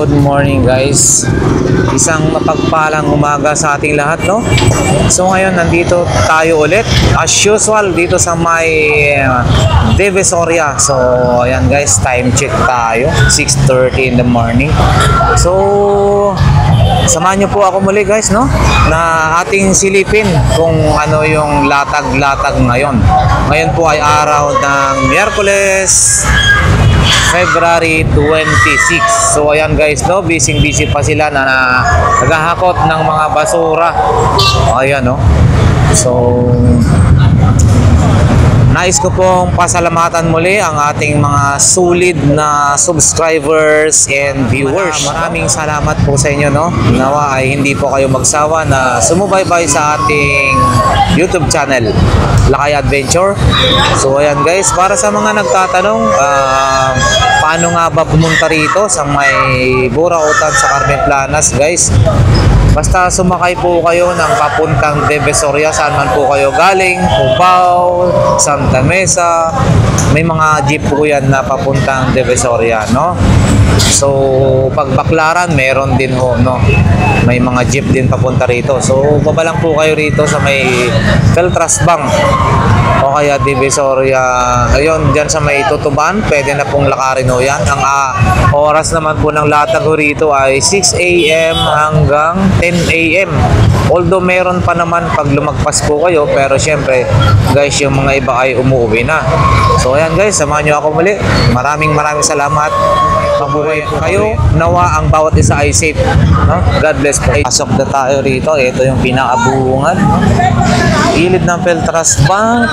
Good morning guys. Isang mapagpalang umaga sa ating lahat, no? So ngayon nandito tayo ulit as usual dito sa may Divisoria. So ayan guys, time check tayo, 6:30 in the morning. So samahan niyo po ako muli guys, no? Na ating silipin kung ano yung latag-latag ngayon. Ngayon po ay araw ng Miyerkules, February 26. So ayan guys, no, busy pa sila na naghahakot ng mga basura. Ayan, no. So nais ko pong pasalamatan muli ang ating mga solid na subscribers and viewers. Maraming salamat po sa inyo, no. Nawa ay hindi po kayo magsawa na sumubaybay sa ating YouTube channel, Lakay Adventure. So ayan guys, para sa mga nagtatanong paano nga ba pumunta rito sa may Burautan sa Carmen Planas guys, basta sumakay po kayo ng papuntang Divisoria, saan man po kayo galing, Cubao, Santa Mesa, may mga jeep po yan na papuntang Divisoria, no? So pag Baclaran meron din ho, no, may mga jeep din papunta rito. So baba lang po kayo rito sa may Feltras Bank o kaya Divisoria, ayun, dyan sa may Tutuban, pwede na pong lakarin ho yan. Ang oras naman po ng latag ho rito ay 6 AM hanggang 10 AM. Although meron pa naman pag lumagpas po kayo, pero syempre guys, yung mga iba ay umuwi na. So ayan guys, samahan nyo ako muli. Maraming salamat. Mabuhay po kayo. Nawa ang bawat isa ay safe, no? God bless po. Pasok na tayo rito. Ito yung pinakabungan, no? Gilid ng Feltras Bank.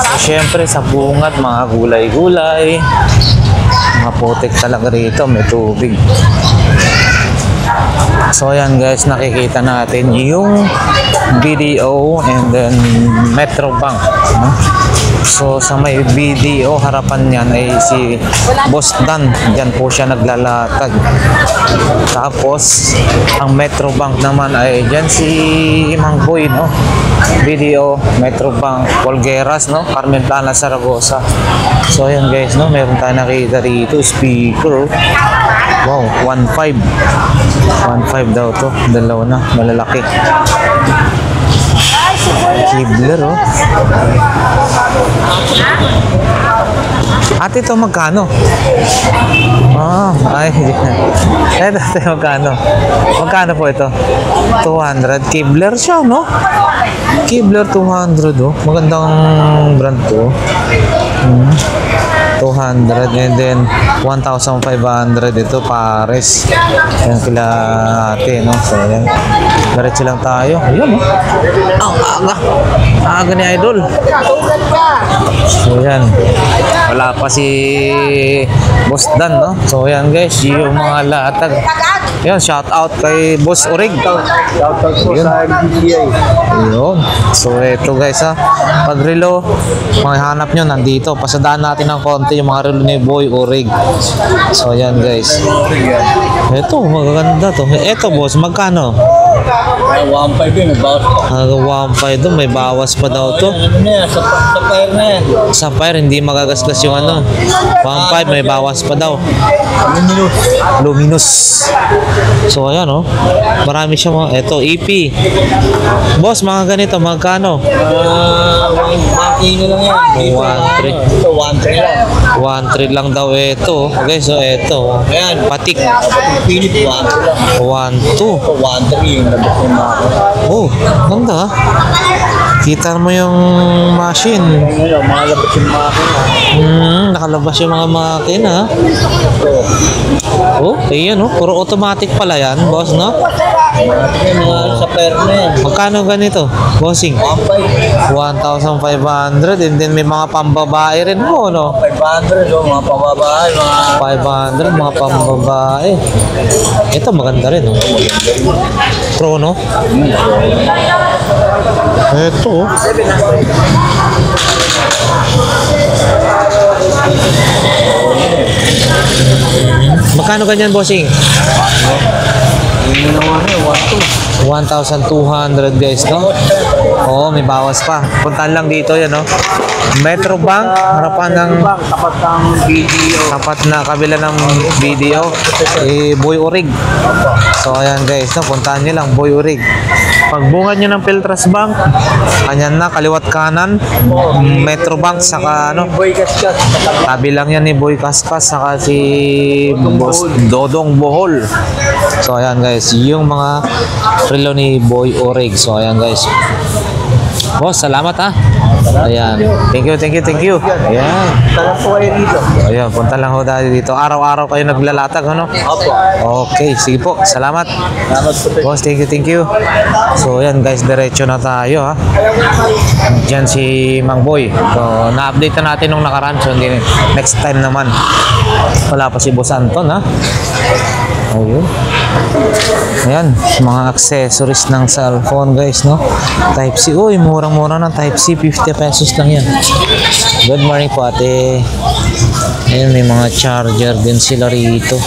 So, syempre sa bungad, mga gulay-gulay. Mga putik talaga rito. May tubig. So ayan guys, nakikita natin yung BDO and then Metro Bank, no? So sa may BDO, harapan niyan ay si Boss Dan. Diyan po siya naglalatag. Tapos ang Metro Bank naman ay diyan si Mang Boy, no? BDO, Metro Bank, Polgueras, no? Carmen Planas, Zaragoza. So ayan guys, no, meron tayo nakita rito, speaker. Wow, 1.5 daw to. Dalawa na, malalaki. Kibler, oh. Ate, ito magkano? Ay, ito magkano? Magkano po ito? 200. Kibler siya, no? Kibler 200, oh. Magandang brand to. 200 and then 1,500 ito pares. Yan kila ate, no? So yan, diretso lang tayo. Ayun, no? Ang aga ni Idol. So yan, wala pa si Boss Dan, no? So yan guys, yung mga latag. Yan, shout out kay Boss Orig. Shout out po sa MDPA. Ayun. So ito guys, ha, pag relo makahanap nyo nandito, pasadaan natin ng konti yung mga relo ni Boy Orig. So ayan guys, ito magaganda to. Ito boss, magkano? 1.5 yun, bawas pa. 1.5 doon, may bawas pa daw to. Sapphire na yan. Sapphire, hindi magagasgas yung ano. 1.5, may bawas pa daw. Luminous. So ayan, oh, marami siya mga, ito EP. Boss, mga ganito magkano? 1 kilo lang yan. 1.3. 1.3 lang. 1.3 lang daw ito. Okay, so ito. Ayan, patik. Philip 1 lang. 1.2. 1.3 yung labas yung makina. Oh, ganda. Kita mo yung machine. Ngayon, mga labas yung makina. Nakalabas yung mga makina. Oh, ayan, oh. Puro automatic pala yan, boss, no? Yung mga sapphire na yan. Magkano ganito, bossing? 1.5. 1,500 and then may mga pambabae rin mo, no? 500, mga pababahay, mga 500, mga pambabae. Ito maganda rin, no? Pro, no? Ito, oh. Magkano ganyan, bossing? Yung ginawa niya, 1,200 guys, no? Oo, may bawas pa. Puntahan lang dito yan, no? Metro Bank, harapan ng tapat ng video. tapat na kabila ng video, Boy Urig. So ayan guys, no? Puntahan nyo lang, Boy Urig. Pagbungad nyo ng Peltras Bank, kanyan na, kaliwat kanan, Metro Bank, saka ano, Boy Kaskas. tabi lang yan ni Boy Kaskas, saka si Boss Dodong Bohol. So ayan guys, yung mga relo ni Boy Urig. So ayan guys. Boss, salamat ha. Ayan. Thank you. Ayan. Tara po kayo dito. Ayan, punta lang ho tayo dito. Araw-araw kayo naglalatag, ano? Opo. Okay, sige po. Salamat. Salamat po. Boss, thank you. So, ayan guys, diretso na tayo ha. Diyan si Mang Boy. So, na-update na natin nung nakaraan. So, hindi, next time naman. Wala pa si Boss Anton ha. Ayun. Ayan, mga accessories ng cellphone guys, no? Type C. Uy, murang-mura ng Type C. 50 pesos lang yan. Good morning po ate. Ayan, may mga charger din sila rito.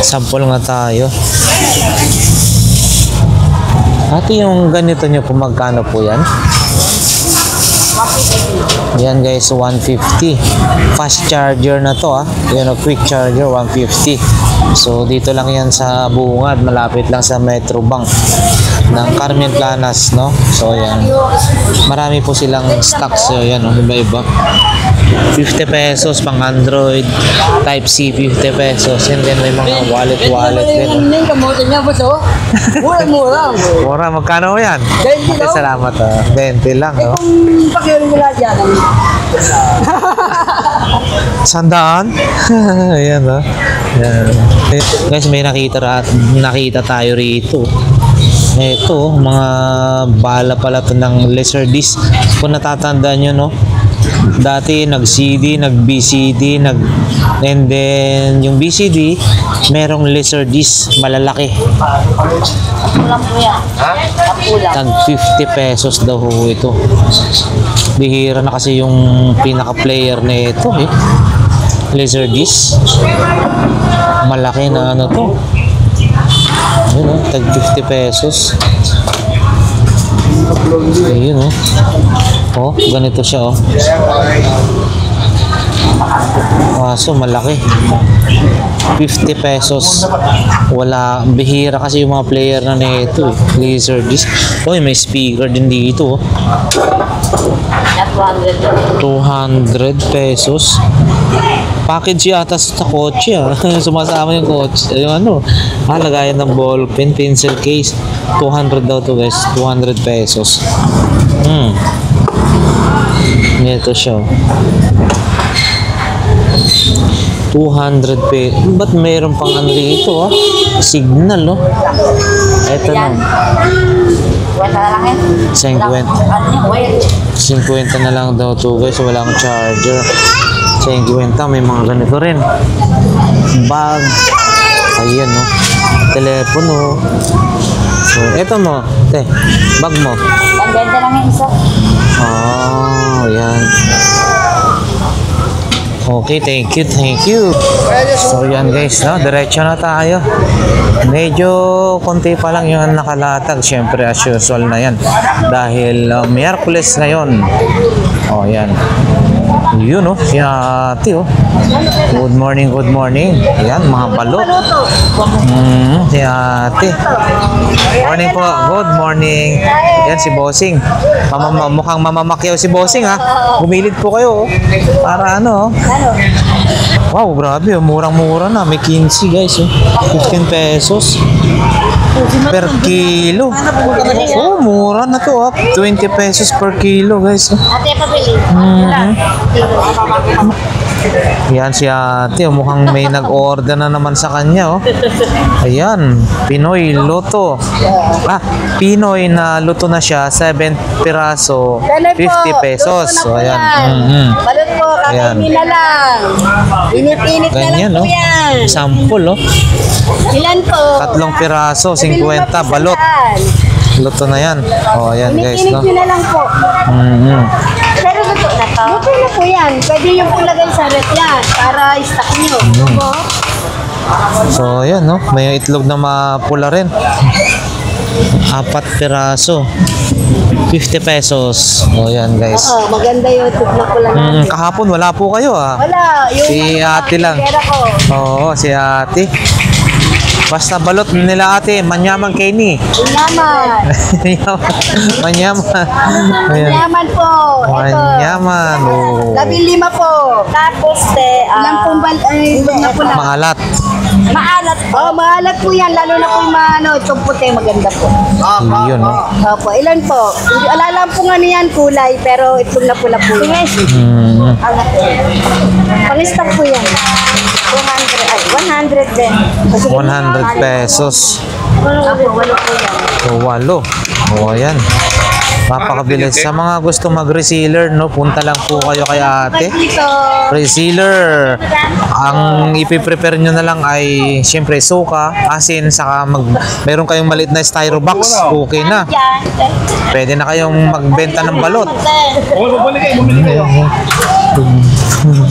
Sample nga tayo. Ate, yung ganito nyo po, magkano po yan? Yan guys, 150. Fast charger na to ah. Yan o, quick charger, 150. So dito lang yan sa Bungad, malapit lang sa Metro Bank ng Carmen Planas, no? So yan. Marami po silang stocks, so yan o, iba-iba. 50 pesos pang Android, Type C 50 pesos. And then may mga wallet din. Yung kamote niya po so. Mura. Mura, magkano yan? 20 daw. Salamat ah. 20 lang, no? Kung pakirin nila dyan. Sandaan? Ayan ha. Ayan. Guys, may nakita tayo rito. Ito, mga bala pala to ng Laserdisc. Kung natatandaan nyo, no? Dati nag-CD, nag-BCD, and then yung BCD, merong Laserdisc, malalaki. Pulang po yan. Ha? Pulang. Tag 50 pesos daw ho ito. Bihira na kasi yung pinaka-player na ito eh. Laserdisc. Malaki na ano to. Ayun o, tag 50 pesos. Ayun o. Oh, ganito siya oh. Kaso malaki. 50 pesos. Wala, bihira kasi yung mga player na nito eh. Laserdisc. Uy, may speaker din dito oh. 200 pesos. Package yata sa kotse ah. Sumasama yung kotse. Yung ano, lagayan ng ball pen, pencil case. 200 daw to guys. 200 pesos. Ito siya. 200 pesos. Ba't mayroon pang ano dito ah? Signal oh. Ito na. 50 na lang daw to guys. Walang charger. 50, may mga ganito rin. Bag. Ayan no. Telepono. So, eto mo. Bag mo. Ang ganda lang yung isa. Yan. Okay, thank you. So yan guys, no? Diretso na tayo. Medyo konti pa lang yung nakalatag. Siyempre as usual na yan. Dahil Miyerkules ngayon. Yan. Yun oh, si ate oh. Good morning. Ayan, mga balot. Si ate. Morning po, good morning. Yan si Bossing. Mukhang mamamakyaw si Bossing ha. Bumilid po kayo oh. Para ano oh. Wow, grabe oh, murang-mura na. May 15 guys oh. 15 pesos per kilo. Oh, mura na to ah. 20 pesos per kilo guys oh. Ate, pabili. Yan si ate, mukhang may nag-order na naman sa kanya oh. Ayan, Pinoy Luto. Pinoy na luto na siya, 7 piraso, 50 pesos. So ayan. Balot po, kakainin na lang. Init-init na lang Ganyan po oh. yan. Sample oh. Ilan po? 3 piraso, 50 balot. Luto na yan. Oh, ayan guys Init-init no. nyo na lang po. Pero luto na to? Luto na po yan. Pwede yung ilagay sa ref yan para i-stock nyo. So, ayan, no? May itlog na mapula rin. 4 piraso. 50 pesos. O, yan, guys. Oo, maganda yung tip na pula natin. Kahapon, wala po kayo, ah. Wala, yung Si ate lang. pera ko. Oo, si ate. Basta balot nila ate, manyaman Kenny. Yaman. Manyaman. Ayan. Yaman po. Ito. Manyaman. Oh. 15 po. Tapos, ilang pumbal, na pula. Maalat. Maalat po. Oh, maalat po yan. Lalo na po yung itong puti, maganda po. Yun, no? Opo, ilan po? Hindi, alam po nga niyan kulay, pero itong na pula po yan. Pang-stock po yan. 100 din. 100 pesos. Opo, walo po yan. So, 8. O, ayan. Mapakabilis. Sa mga gusto mag-resealer, no, punta lang po kayo kay ate. Dito. Resealer. Ang ipiprepare nyo na lang ay, syempre, suka, asin, saka meron kayong maliit na styro box. Okay na. Yan. Pwede na kayong magbenta ng balot.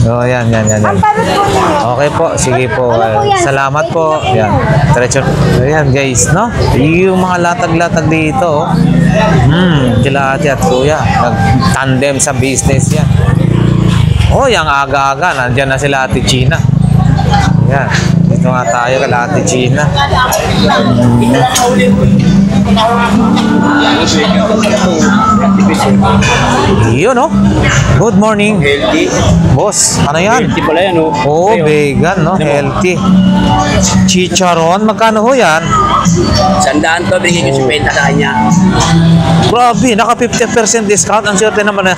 Oh, yan. Parang po ninyo. Okay po, sige po. Salamat po. Yan. Diretso. Ayan, guys, no? Yung mga latag-latag dito, kila ate at kuya. Nag-tandem sa business yan. Oh, yung aga-aga. Nandyan na sila ate Gina. Yan. Dito nga tayo kala ate Gina. Yun, no? Good morning. Healthy. Boss, ano yan? Healthy pala yan, oh. Oo, vegan, no? Healthy. Chicharon, magkano ho yan? 100 to, bigyan ko 50 sa kanya. Grabe, naka 50% discount. Ang swerte naman na.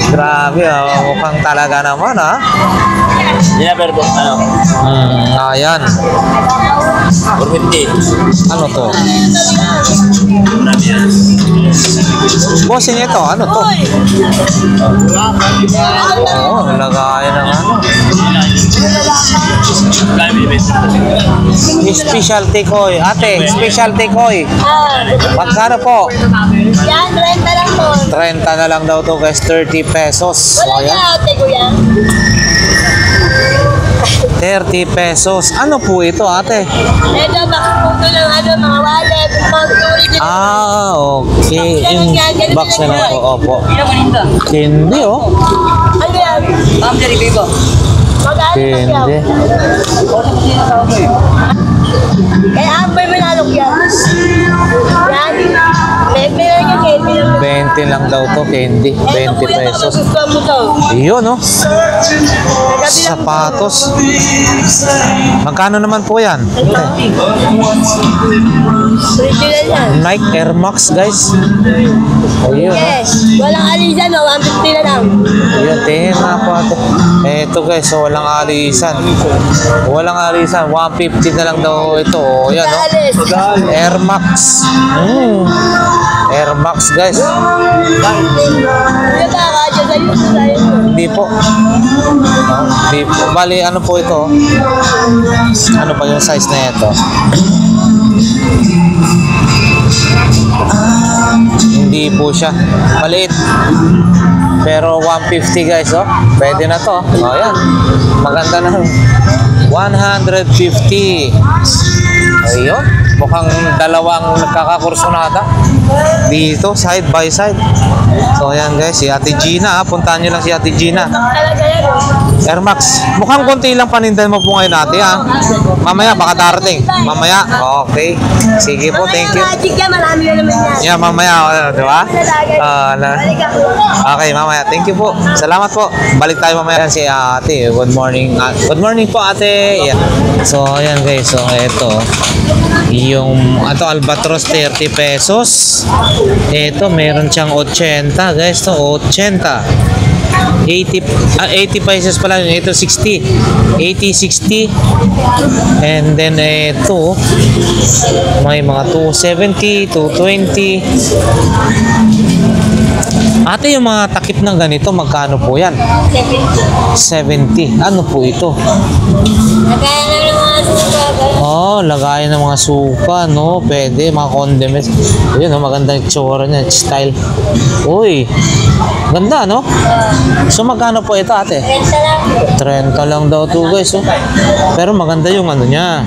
Grabe, mukhang talaga naman, ha? Yan na, pero ano? Ayan. 450. Ano to? Marami yan. Bossing ito, ano to? Oo, lagayan ng ano. Specialty koy. Ate, specialty koy. Magkano po? Yan, 30 lang po. 30 na lang daw to guys, 30 pesos. Wala Ayan. niya, ate ko yan. 30 pesos. Ano po ito, ate? Medyo makaputo ng mga wallet, mga security. Okay. In box na lang po. Opo. Hindi, oh. Ano yan? Ma'am, dari Bibo. Magkano Hindi. yan? Kaya amoy manalok yan. Yan. May lang yung candy lang. 20 lang daw to, candy. 20 pesos. Gusto mo to. Iyon, no? Sapatos. Magkano naman po yan? Pretty lang yan. Nike Air Max, guys. Ayun, no? Yes. Walang alisan, no? 150 na lang. Ayun, tingin nga po ate. Eto guys, so walang alisan. Walang alisan. 150 na lang daw ito. O, yan, no? Alis. Air Max. Air Max, guys. Ano ba? Kadya sa'yo. Hindi po. Hindi po. Bali, ano po ito? Ano pa yung size na ito? Hindi po siya. Maliit. Pero 150 guys, oh. Pwede na to. Oh, yan. Maganda na. 150. Ayun. Mukhang dalawang nagkakakursonada dito, side by side. So, ayan guys, si Ate Gina. Puntahan nyo lang si Ate Gina. Talaga yan. Air Max. Mukhang konti lang panindan mo po ngayon ate, ha? Mamaya, baka darating. Mamaya? Okay. Sige po, thank you. Magic yan, marami na naman yan. Yeah, mamaya, di ba? Balik ako. Okay, mamaya. Thank you po. Salamat po. Balik tayo mamaya. Yan si ate. Good morning. Good morning po, ate. Yeah. So, ayan guys. So, ito. Yung, ito, Albatros, 30 pesos. Ito, meron siyang 80, guys. To 80. 80 pesos pala yun. Ito 60. 80, 60. And then ito may mga 270, 220. Ate, yung mga takip ng ganito, magkano po yan? 70. Ano po ito? Nagkaya na ng mga Oh, lagayan ng mga suka, no? Pwede, mga condiments. Ayun, no? Maganda yung tsura niya, style. Uy, ganda, no? So, magkano po ito, ate? 30 lang daw to, guys, oh. Pero maganda yung ano niya.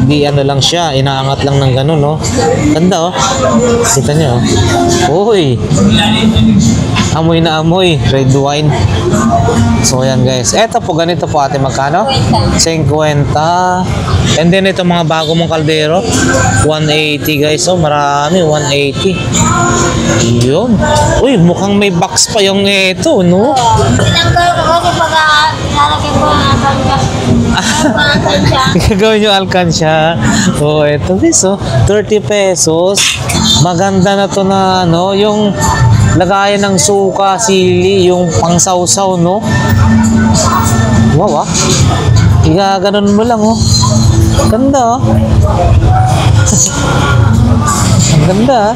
Di ano lang siya, inaangat lang ng ganun, no? Ganda, oh. Kita niyo, oh. Uy, amoy na amoy, red wine. So, ayan, guys. Eto po, ganito po, ate, magkano? 50. And then, ito mga bago mong kaldero, 180, guys. So, marami, 180. Yun. Uy, mukhang may box pa yung ito, no? Tinanggal ko kasi pag lalagyan ko ang alkansya. Gagawin yung alkansya. Oh, eto, guys, oh. 30 pesos. Maganda na to na, no? Yung lagayan ng suka, sili, yung pangsawsaw, no? Wow, ah. Igaganon mo lang, oh. Ganda, oh. Ang ganda, ah.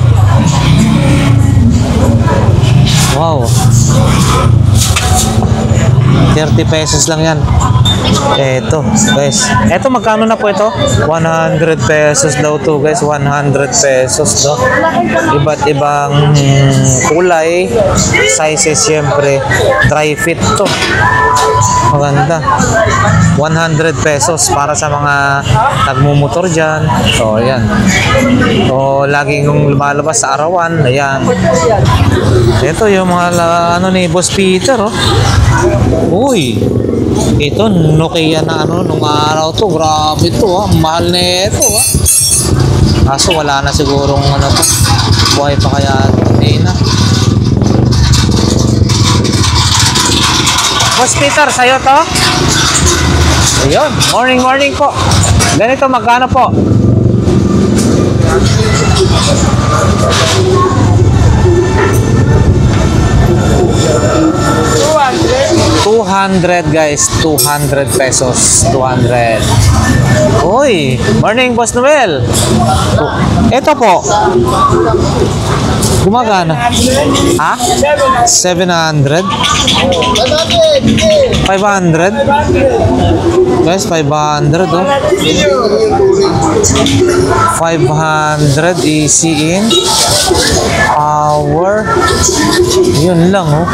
Wow. 30 pesos lang yan. Eto, guys. Eto, magkano na po ito? 100 pesos daw to, guys. 100 pesos, no? Iba't ibang kulay, sizes, syempre. Dry fit to. Maganda. 100 pesos para sa mga nagmumotor dyan. So, ayan. So, laging lumalabas sa arawan. Ayan. Ito yung mga ano ni Boss Peter, oh. Uy. Ito, Nokia na ano, nung araw to. Grabe to, ah. Mahal na ito, ah. Kaso wala na sigurong ano to. Buhay pa kaya hindi na. Boss Peter, sa'yo to? Ayun, morning po. Ganito, magkano po? $200, guys. 200 pesos. 200. Uy, morning, Boss Noel. Ito po. Gumagana. Ha? 700? 500? Guys, 500, oh. 500 easy in. Hour. Yun lang, oh.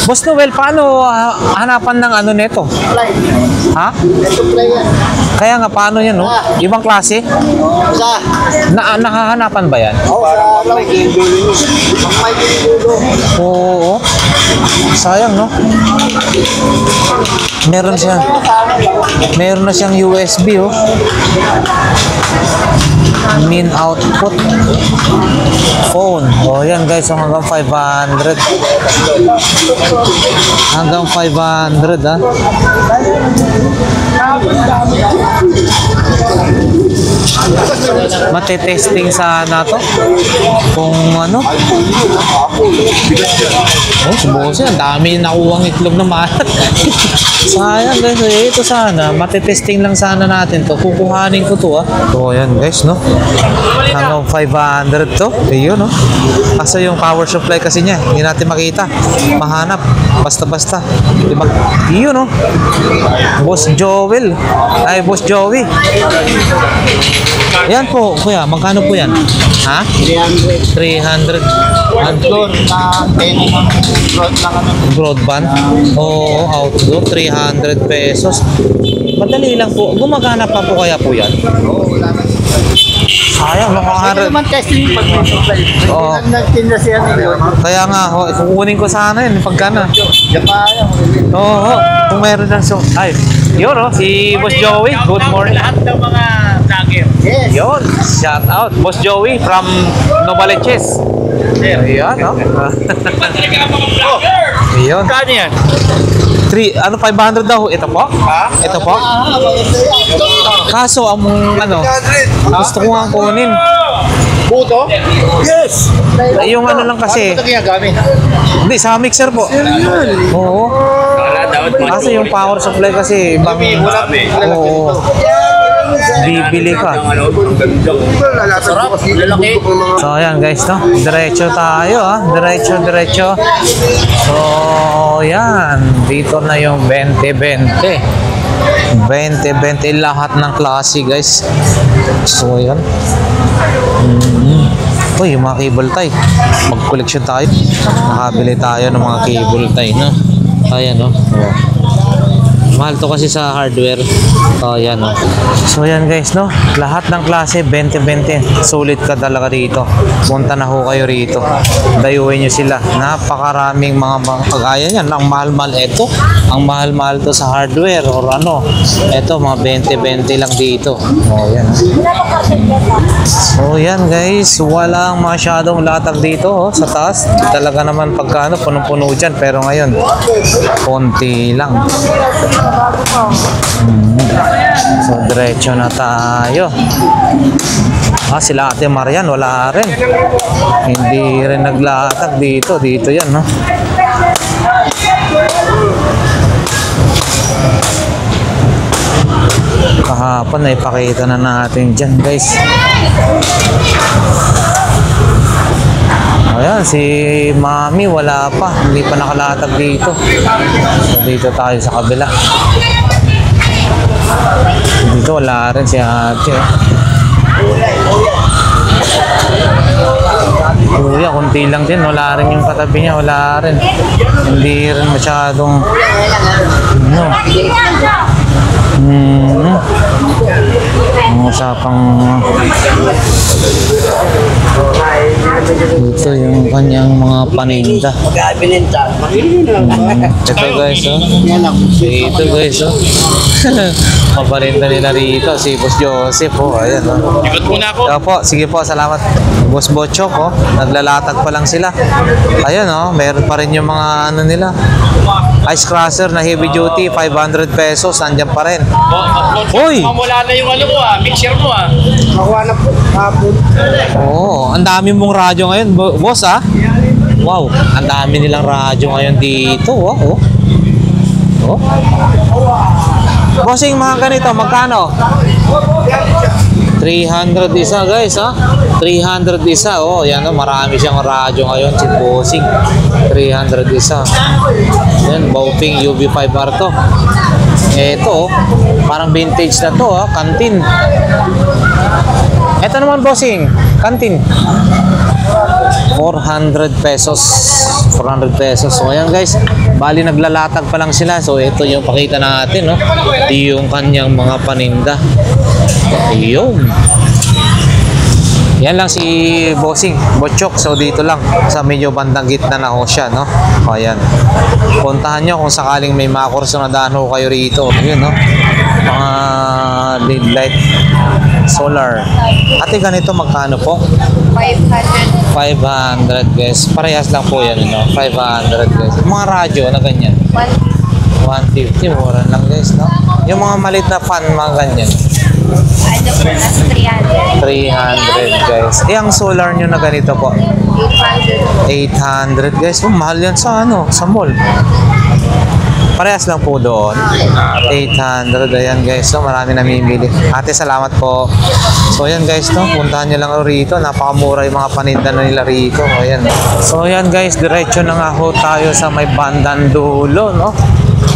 Boss Noel, paano hanapan ng ano nito? Ha? Kaya nga, paano yan, no? Ibang klase? Nakahanapan ba yan? Oo. Sayang, no? Meron na siyang USB, oh. Min output phone. Oh, yan, guys, so hanggang 500. Hanggang 500, ah. Matitesting sana to kung ano. Oh, subusin, ang dami nakuhang itlog na malat. Sayang, guys, ito sana matitesting lang sana natin to. Kukuhanin ko to, ah. So ayan, guys, no, hanggang 500 to. Ayun, no. Kasi yung power supply kasi niya hindi natin makita, mahanap basta-basta, diba? Yun, no. Boss Joel, ay Boss Joey. Yan po, kuya, magkano po yan? Ha? 300. Outdoor na antena ng Broadband? Oo, outdoor, 300 pesos. Madali lang po. Gumagana pa po kaya po yan? Oo, wala na. Sayang, Pwede makaharap. naman testing pag may supply. Oo. Pwede lang nagtinda siya nila. Kaya nga, kukunin ko sana yun, pagkana. Japaya. Oo, kung meron lang so. Ay, yun, oh, si Boss Joey. Good morning. Lahat ng mga tagger. Yes. Yun, shout out. Boss Joey from Novaliches. Ayan, oh. Ayan. Kano yan? 500 daw. Ito po? Ha? Ito po? Kaso, ang ano, gusto ko nga kunin. Buto? Yes. Ay, yung ano lang kasi. Ano ito ginagamit? Hindi, sa mixer po. Oo. Wala, dapat Kasi yung power supply kasi ibang. Oo. Bibili ka. Sarap, lalaki. So, ayan, guys, no? Diretso tayo, ha? Diretso. So, yan. Dito na yung 20-20. 20 lahat ng klase, guys. So, yan. Uy, yung mga cable tie. Mag-collection tayo. Nakabili tayo ng mga cable tie, no? Ayan, no? Oh. Mahal to kasi sa hardware. Oh, yan, no? So, yan, guys, no? Lahat ng klase, 20. Sulit ka talaga rito. Punta na ho kayo rito. Dayuhin nyo sila. Napakaraming mga kagaya yan. Ang mahal-mahal ito. Ang mahal-mahal to sa hardware or ano. Ito, mga 20 lang dito. Oh, yan. So, yan, guys. Walang masyadong latag dito, oh, sa taas. Talaga naman pagkano, punong-puno dyan. Pero ngayon, konti lang. So, diretso na tayo. Sila Ate Marian, wala rin. Hindi rin naglatag dito. Dito yan, no? Kahapon ay pakita na natin dyan, guys. Ayan, si Mami wala pa. Hindi pa nakalatag dito. So, dito tayo sa kabila. Dito wala rin si Ate. Kuya, kunti lang din. Wala rin yung katabi niya. Wala rin. Hindi rin masyadong ano. Ang usapang ito yung kanyang mga paninda. Ito, guys, oh. Ito, guys, oh. Maparinda nila rito si Boss Joseph, oh. Ayan, oh. Ikot muna ako. Opo, sige po, salamat. Boss Bochok, oh. Naglalatag pa lang sila. Ayun, oh. Meron pa rin yung mga ano nila. Ice crusher na heavy duty, 500 pesos. Andyan pa rin. Hoy! Mamula na yung ano ko mixer mo Makuha na po. Hapon. Oo, ang dami mong radyo ngayon, boss, ah. Wow, ang dami nilang radyo ngayon dito, oh. Oh. Bossing, mga ganito, magkano? 300 isa, guys, ha? 300 isa, oh. Yan, oh, marami siyang radyo ngayon, si Bossing. 300 isa. Yan, Baoping UV5R to. Ito, oh, parang vintage na to, ha? Kantin. Ito naman, Bossing, kantin. 400 pesos. 400 pesos. So, ayan, guys. Bali, naglalatag pa lang sila. So, ito yung pakita natin, no? Yung kanyang mga paninda. Ayun. Yan lang si Bossing, Bochok. So, dito lang. Sa medyo bandang gitna na ho siya, no? O, ayan. Puntahan nyo kung sakaling may mga kurso na daan ho kayo rito. Ayun, no? Mga lead light solar. Ate, ganito magkano po? 500. 500, guys. Parehas lang po yan, no? 500, guys. Mga radyo na ganyan. 150, mura lang, guys, no? Yung mga maliit na fan, mga ganyan. Ano po, nasa 300. 300, guys. Ang solar nyo na ganito po? 800. 800, guys. Oh, mahal yan sa ano, sa mall. Parehas lang po doon. 800, ayan, guys. So, marami namimili. Ate, salamat po. So, ayan, guys, no? Puntahan nyo lang rito. Napakamura yung mga paninda na nila rito. Ayan. So, ayan, guys. Diretso na nga ho tayo sa may bandang dulo, no?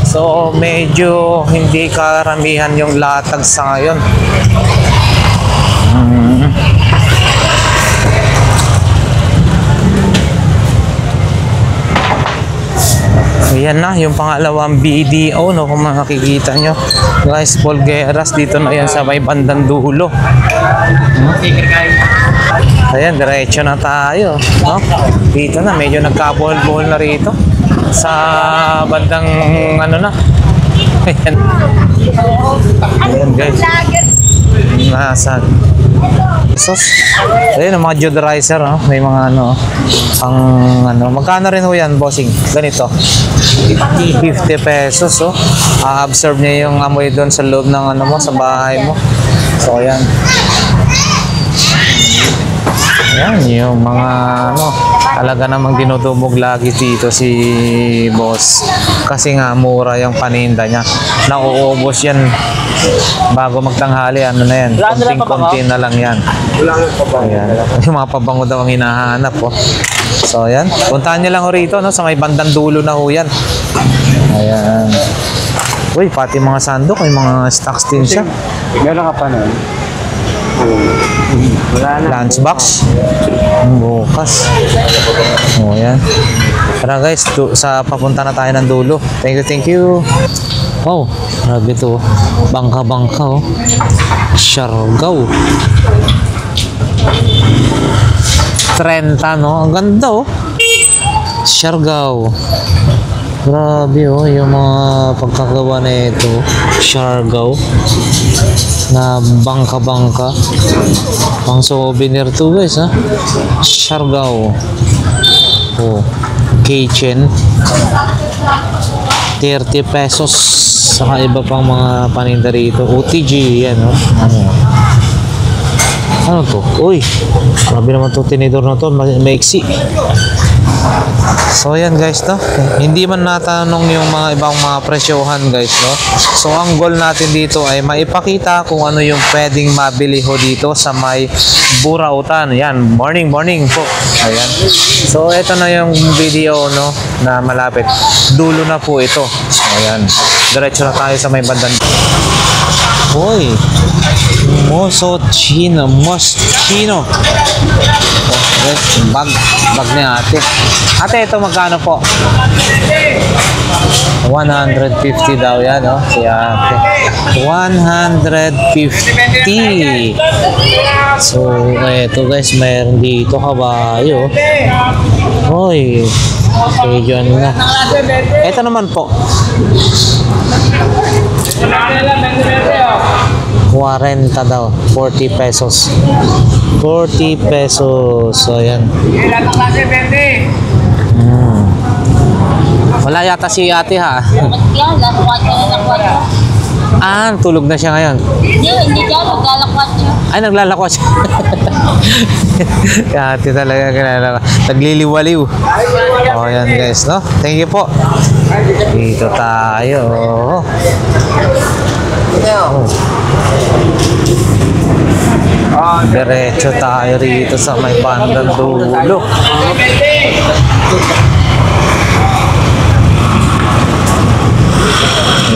So, medyo hindi karamihan yung latag sa ngayon. Ayan na, yung pangalawang BDO, no, kung makikita nyo. Guys, Polgueras, dito na yan sa may bandang dulo. Ayan, diretso na tayo, no? Dito na, medyo nagkabuhol-buhol na rito. Sa bandang, ano na. Ayan. Ayan, guys. Nasa pesos. Ayun, mga deodorizer, no? May mga ano, ang ano, magkano rin ho yan, Bossing? Ganito. 50 pesos, oh. Absorb niya yung amoy doon sa loob ng ano mo, sa bahay mo. So, ayan. Ayan, yung mga ano, talaga namang dinudumog lagi dito si boss. Kasi nga, mura yung paninda niya. Nauubos yan bago magtanghali, ano na yan. Konting-konti na lang yan. Ayan. Yung mga pabango daw ang hinahanap, oh. So, ayan. Puntahan niyo lang ho rito, no? Sa may bandang dulo na ho yan. Ayan. Uy, pati mga sandok, may mga stocks din siya. Meron ka pa nun? Wala na. Lunchbox. Bukas. O, yan. Tara guys, sa papunta na tayo ng dulo. Thank you, thank you. Wow, grabe to. Bangka-bangka, oh. Siargao. 30, no? Ang ganda, oh. Siargao. Grabe, oh. Yung mga pagkagawa na ito. Siargao. Na bangka-bangka. Pang souvenir to, guys, ha? Siargao. Oh. Kitchen. 30 pesos. Saka iba pang mga paninda rito. OTG, yan, oh. Ano to? Uy, grabe naman to tinidor na to, maiksi. So yan guys, no? Hindi man natanong yung mga ibang mga presyohan guys, no? So ang goal natin dito ay maipakita kung ano yung pwedeng mabili ho dito sa may Burautan. Yan, morning po. Ayan. So ito na yung video, no, na malapit. Dulo na po ito. So ayan. Diretso na tayo sa may bandang. Hoy. Moschino. Bag ni ate. Ate, ito magkano po? 150 daw yan, no? Si ate. 150. So, ito guys, mayroon dito kabayo. Hoy. Okay, dyan na. Ito naman po. 40 daw. 40 pesos. 40 pesos. So, yan. Wala yata si ate, ha? Yan, lakwat niya, lakwat niya. Ah, tulog na siya ngayon. Hindi dyan, maglalakwat niya. Ay, naglalakwa siya. Ate talaga kilala ko. Nagliliwaliw. Oh, yan guys, no? Thank you po. Dito tayo. Diretso tayo rito sa may bandang dulo.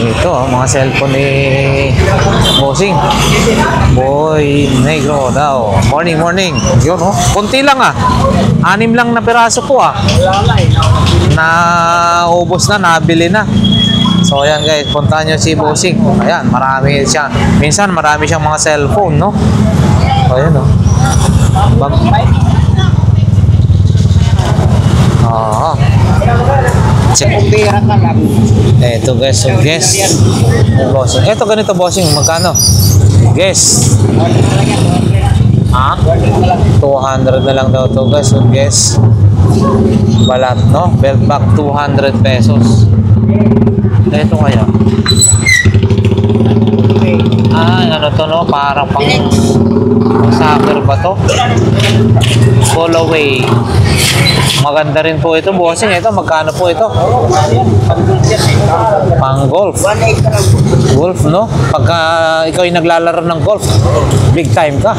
Ito, mga cellphone ni Bossing. Boy Negro daw. Morning. Yun, oh. Kunti lang, ah. 6 lang na piraso po, ah. Naubos na, nabili na. So, ayan guys, puntahan nyo si Bossing. Ayan, marami siya. Minsan, marami siyang mga cellphone, no? So, ayan, oh. Oo. Check. Eto guys, so guess. Bossing. Eto ganito bossing, magkano? Guess. Ha? 200 na lang daw to guys, so guess. Balat, no? Belt bag 200 pesos. Eto kaya. Ano to, no? Parang pang soccer ba to? Fall away. Maganda rin po ito, bossing. Ito, magkano po ito? Pang golf. Golf, no? Pagka ikaw yung naglalaro ng golf, big time ka.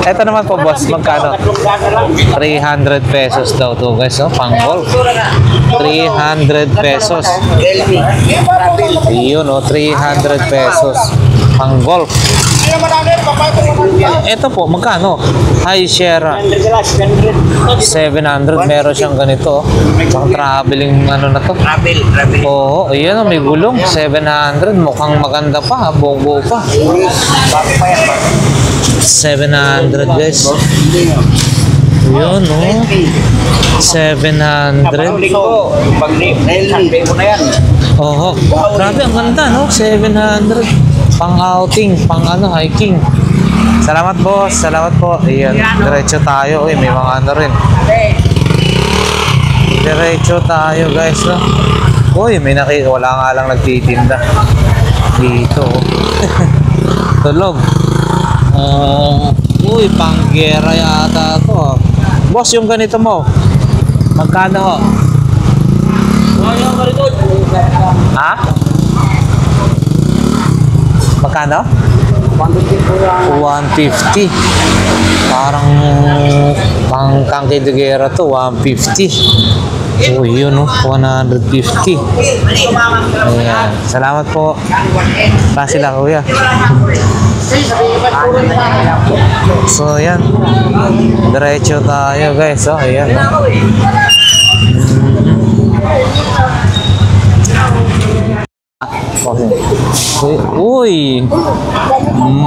Ito naman po, boss. Magkano? 300 pesos daw to, guys. No? Pang golf. 300 pesos. Yun, no? 300 pesos. Pang golf. Ito po, magkano? High Sierra. 700. Meron siyang ganito. Pang traveling, ano na to? Travel. Oo, ayan, may gulong. 700. Mukhang maganda pa, buo pa. 700 guys. Yun, no? 700. Oo, grabe, ang ganda, no? 700. Pang outing, pang ano, hiking. Salamat boss, salamat po. Ayan, diretso tayo. Uy, may mga ano rin. Diretso tayo guys, no? Uy, may wala nga lang nagtitinda. Dito. Tulog. Uy, panggera yata to. Boss, yung ganito mo. Magkano ho? Ha? Magkano? 150. Parang pang kangkidugera to, 150. Oh, yun no, 150. Ayan. Salamat po. Pa sila kuya. So, yan. Diretso tayo guys. So, ayan. Uy!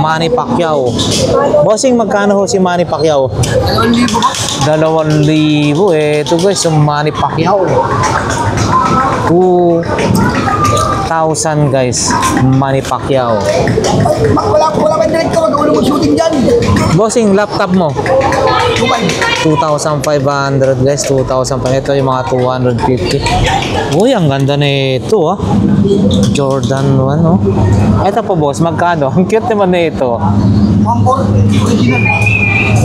Manny Pacquiao. Bossing, magkano ho si Manny Pacquiao? 2,000. Ito guys, yung Manny Pacquiao. 2,000 guys. Manny Pacquiao. Wala pa direct ko, mag-ulo mag-shooting dyan. Bossing, laptop mo? 2,500 guys. 2,500. Ito yung mga 250. Uy, ang ganda na ito ah. Jordan 1 oh. Ito po boss, magkano? Ang cute naman na ito.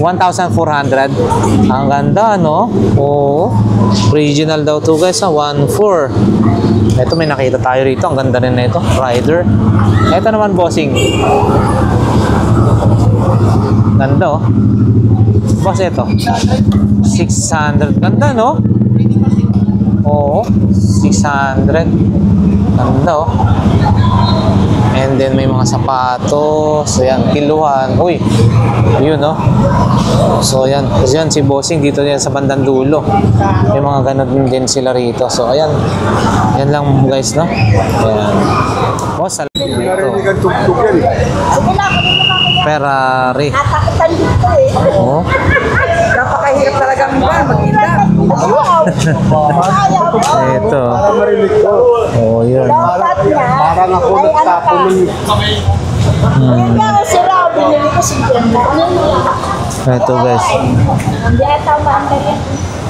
1,400. Ang ganda no? Oo. Original daw to guys ha. 1,400. Ito may nakita tayo rito. Ang ganda rin na ito. Rider. Ito naman bossing. Ganda oh. Boss ito. 600. Ganda no? Oo. 600. Ganda oh. And then may mga sapatos. Ayan, kiluhan. Uy, yun no. So ayan. Kasi yan si Bossing dito yan sa bandang dulo. May mga ganun din sila rito. So ayan. Yan lang guys no. Ayan. Boss, alam dito. Ferrari. Natakitan dito eh. Oh. Napakahirap talagang mag-inda. Ito. Oh, yun. Dapat niya, Parang ako ay ano ka. nagtapon Yun nga ako sila, binili ko si Jenda. Ito guys. Hindi ata maanda yan.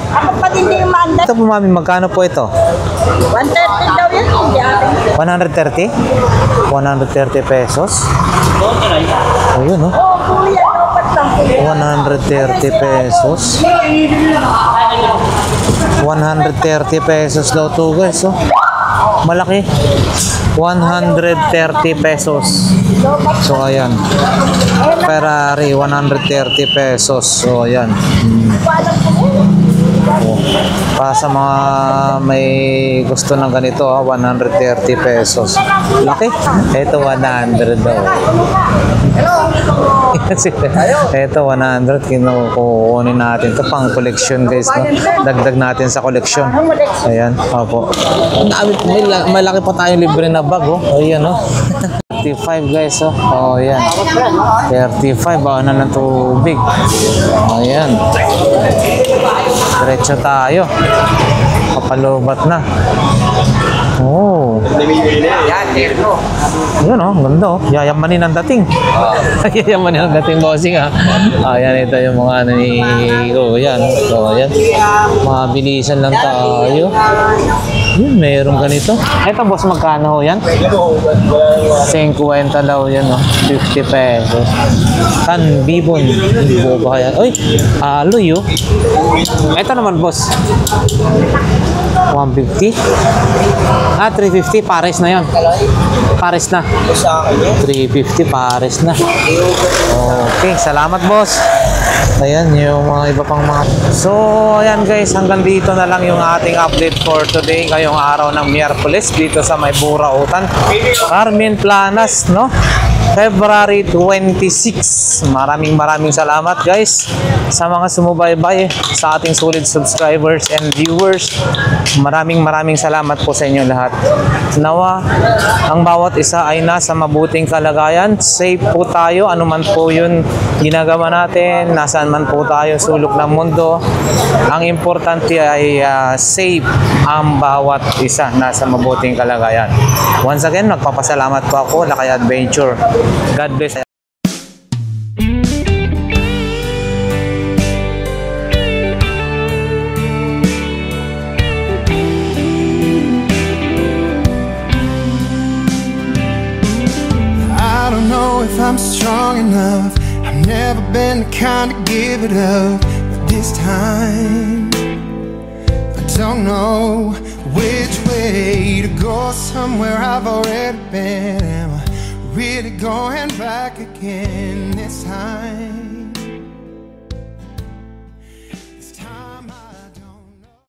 Ako pa din din maanda. Ito po mami, magkano po ito? 130 daw yan. Hindi atin. 130? 130 pesos? Oh, yun no. Oo, kuya, dapat lang. 130 pesos. 130 pesos daw to guys oh. Malaki. 130 pesos. So ayan. Ferrari 130 pesos. So ayan. Oh. Para sa mga may gusto ng ganito 130 pesos. Laki. Ito 100 daw. Ito 100 kinukunin natin to pang collection guys no? Dagdag natin sa collection. Ayan, opo. Malaki pa tayong libre na bag oh. Ayan oh. 35 guys oh. Oh yan. 35 ba na ng tubig. Ayan. Diretso tayo. Kapalubat na. Oh. Yan oh, ganda oh. Yayamanin ang dating. Yayamanin ang dating bossing ah. Ayan, ito yung mga ano ni yan. So ayan. Mabilisan lang tayo. Yun, mayroong ganito. Ito boss, magkano ho yan? 50 daw yan oh. 50 pesos. Kan bibon. Buo ba yan? Uy, aloy oh. Ito naman boss. 150. 350 pares na 'yon. Pares na. 350 pares na. Okay, salamat boss. Ayan, yung mga iba pang mga... So, ayan guys, hanggang dito na lang yung ating update for today. Ngayong araw ng Miyerkules dito sa May Burautan. Carmen Planas, no? February 26. Maraming salamat guys sa mga sumubaybay sa ating solid subscribers and viewers. Maraming salamat po sa inyo lahat. Nawa, ang bawat isa ay nasa mabuting kalagayan. Safe po tayo, anuman po yun ginagawa natin, nasaan man po tayo sulok ng mundo. Ang importante ay safe ang bawat isa, nasa mabuting kalagayan. Once again, nagpapasalamat po ako, Lakay Adventure. God bless. I don't know if I'm strong enough. I've never been the kind to give it up, but this time I don't know which way to go. Somewhere I've already been. Am I really going back again this time?